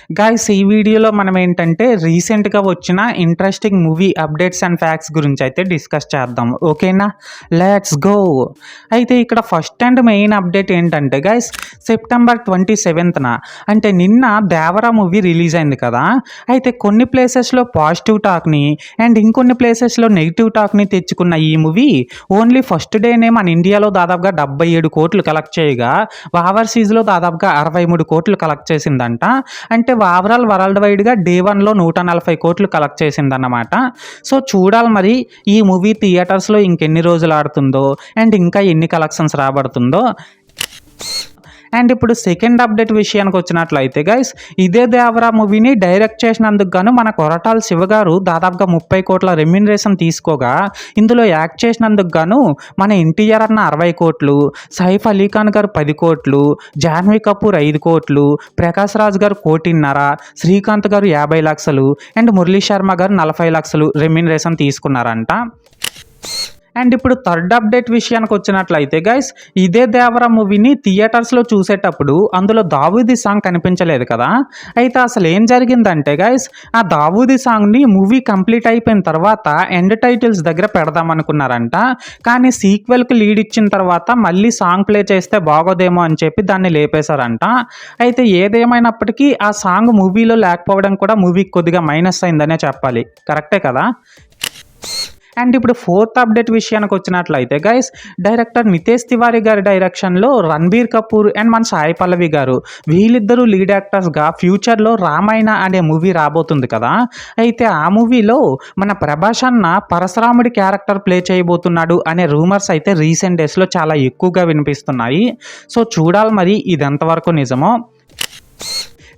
Guys ఈ వీడియోలో మనం ఏంటంటే రీసెంట్గా వచ్చిన interesting movie updates and facts గురించి అయితే డిస్కస్ చేద్దాం. ఓకేనా, లెట్స్ గో. అయితే ఇక్కడ ఫస్ట్ అండ్ మెయిన్ అప్డేట్ ఏంటంటే గాయ్స్, సెప్టెంబర్ 27న అంటే నిన్న దేవరా మూవీ రిలీజ్ అయింది కదా. అయితే కొన్ని ప్లేసెస్లో పాజిటివ్ టాక్ని అండ్ ఇంకొన్ని ప్లేసెస్లో నెగిటివ్ టాక్ని తెచ్చుకున్న ఈ మూవీ ఓన్లీ ఫస్ట్ డేనే మన ఇండియాలో దాదాపుగా 77 కోట్లు కలెక్ట్ చేయగా ఓవర్సీస్లో దాదాపుగా 63 కోట్లు కలెక్ట్ చేసిందంట. అంటే ఓవరాల్ వరల్డ్ వైడ్గా డే 1లో 140 కోట్లు కలెక్ట్ చేసిందన్నమాట. సో చూడాలి మరి ఈ మూవీ థియేటర్స్లో ఇంకెన్ని రోజులు ఆడుతుందో అండ్ ఇంకా ఎన్ని కలెక్షన్స్ రాబడుతుందో. అండ్ ఇప్పుడు సెకండ్ అప్డేట్ విషయానికి వచ్చినట్లయితే గైస్, ఇదే దేవరా మూవీని డైరెక్ట్ చేసినందుకు గాను మన కొరటాల శివ గారు దాదాపుగా 30 కోట్ల రెమ్యూనరేషన్ తీసుకోగా, ఇందులో యాక్ట్ చేసినందుకు గాను మన ఎన్టీఆర్ అన్న 60 కోట్లు, సైఫ్ అలీ ఖాన్ గారు 10 కోట్లు, జాన్వీ కపూర్ 5 కోట్లు, ప్రకాష్ రాజ్ గారు 1.5 కోటి, శ్రీకాంత్ గారు 50 లక్షలు అండ్ మురళీ శర్మ గారు 40 లక్షలు రెమ్యూనరేషన్ తీసుకున్నారంట. అండ్ ఇప్పుడు థర్డ్ అప్డేట్ విషయానికి వచ్చినట్లయితే గైస్, ఇదే దేవరా మూవీని థియేటర్స్లో చూసేటప్పుడు అందులో దావూదీ సాంగ్ కనిపించలేదు కదా. అయితే అసలు ఏం జరిగిందంటే గైస్, ఆ దావూదీ సాంగ్ని మూవీ కంప్లీట్ అయిపోయిన తర్వాత ఎండ్ టైటిల్స్ దగ్గర పెడదాం అనుకున్నారంట. కానీ సీక్వెల్కి లీడ్ ఇచ్చిన తర్వాత మళ్ళీ సాంగ్ ప్లే చేస్తే బాగోదేమో అని చెప్పి దాన్ని లేపేశారంట. అయితే ఏదేమైనప్పటికీ ఆ సాంగ్ మూవీలో లేకపోవడం కూడా మూవీకి కొద్దిగా మైనస్ అయిందనే చెప్పాలి. కరెక్టే కదా. అండ్ ఇప్పుడు ఫోర్త్ అప్డేట్ విషయానికి వచ్చినట్లయితే గైస్, డైరెక్టర్ నితేష్ తివారీ గారి డైరెక్షన్లో రణబీర్ కపూర్ అండ్ మన సాయి పల్లవి గారు వీళ్ళిద్దరూ లీడ్ యాక్టర్స్గా ఫ్యూచర్లో రామాయణ అనే మూవీ రాబోతుంది కదా. అయితే ఆ మూవీలో మన ప్రభాస్ అన్న పరశురాముడి క్యారెక్టర్ ప్లే చేయబోతున్నాడు అనే రూమర్స్ అయితే రీసెంట్ డేస్లో చాలా ఎక్కువగా వినిపిస్తున్నాయి. సో చూడాలి మరి ఇది ఎంతవరకు నిజమో.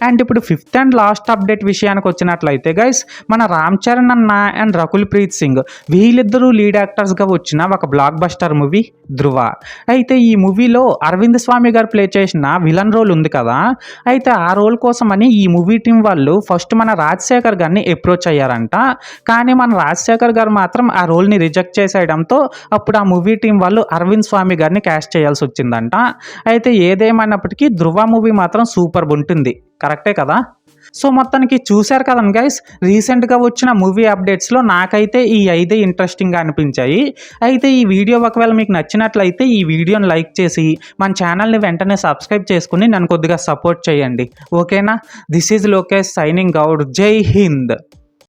అండ్ ఇప్పుడు ఫిఫ్త్ అండ్ లాస్ట్ అప్డేట్ విషయానికి వచ్చినట్లయితే గైస్, మన రామ్ చరణ్ అన్న అండ్ రకుల్ ప్రీత్ సింగ్ వీళ్ళిద్దరూ లీడ్ యాక్టర్స్గా వచ్చిన ఒక బ్లాక్ బస్టర్ మూవీ ధృవ. అయితే ఈ మూవీలో అరవింద్ స్వామి గారు ప్లే చేసిన విలన్ రోల్ ఉంది కదా. అయితే ఆ రోల్ కోసమని ఈ మూవీ టీం వాళ్ళు ఫస్ట్ మన రాజశేఖర్ గారిని అప్రోచ్ అయ్యారంట. కానీ మన రాజశేఖర్ గారు మాత్రం ఆ రోల్ని రిజెక్ట్ చేసేయడంతో అప్పుడు ఆ మూవీ టీం వాళ్ళు అరవింద్ స్వామి గారిని క్యాస్ట్ చేయాల్సి వచ్చిందంట. అయితే ఏదేమైనప్పటికీ ధృవ మూవీ మాత్రం సూపర్ ఉంటుంది. కరెక్టే కదా. సో మొత్తానికి చూశారు కదండి గైస్, రీసెంట్గా వచ్చిన మూవీ అప్డేట్స్లో నాకైతే ఈ 5 ఇంట్రెస్టింగ్గా అనిపించాయి. అయితే ఈ వీడియో ఒకవేళ మీకు నచ్చినట్లయితే ఈ వీడియోని లైక్ చేసి మన ఛానల్ని వెంటనే సబ్స్క్రైబ్ చేసుకుని నన్ను కొద్దిగా సపోర్ట్ చేయండి. ఓకేనా. This is Lokesh signing out. జై హింద్.